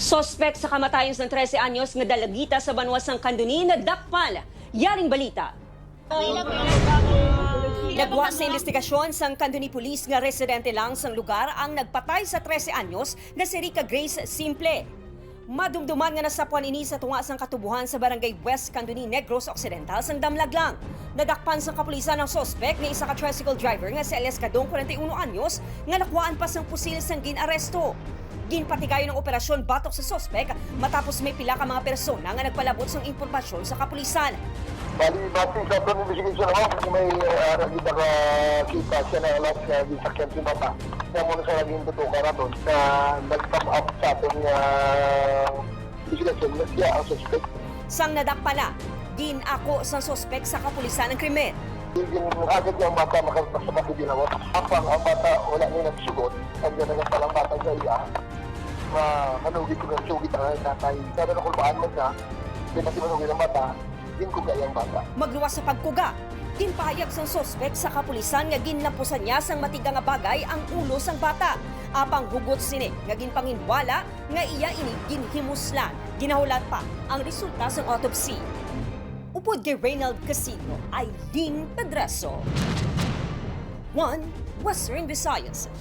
Sospek sa kamatayon ng 13 anyos nga dalagita sa banwas ng Kanduni nadakpan. Yaring balita. Nagwa sa investigasyon sang Kanduni Police nga residente lang sang lugar ang nagpatay sa 13 anyos nga si Rica Grace Simple. Madumduman nga nasapuan ini sa tunga sang katubuhan sa barangay West Kanduni, Negros Occidental sang Damlaglang. Nadakpan sang kapulisan ng sospek nga isa ka tricycle driver nga si Elias Cadong, 41 anyos, nga nakuhaan pa sang pusil sang ginaresto. Ginpatigayon ng operasyon batok sa sospek matapos may pila ka mga persona nga nagpalabot sang impormasyon sa kapulisan. Bali, bati sa ito investigation naman kung may naging kita siya na alas na disakyan si Mata. Kaya muna sa naging tutuka na doon na nag-top up sa ating investigation na siya ang suspect. Sang nadakpa na, ginako sang sospek sa kapulisan ng krimen. Yung agad yung bata makalipas sa pati dinawat. Apang ang bata wala niya nagsugot. Nandiyan na palang bata sa iya. Manugit ko ng sugit ang tatay. Sabi na kulbaan mo siya. Pinati manugit ng bata. Ginkuga yung bata. Magluwas sa pagkuga, ginpahayag sang sospek sa kapulisan nga ginlapusan niya sang matiga nga bagay ang ulo sang bata. Apang hugot sini nga ginpanginwala nga iya ini ginhimuslan. Ginahulat pa ang resulta sang autopsy. Upod kay Reynald Casino, Aileen Pedraso. 1 Western Visayas.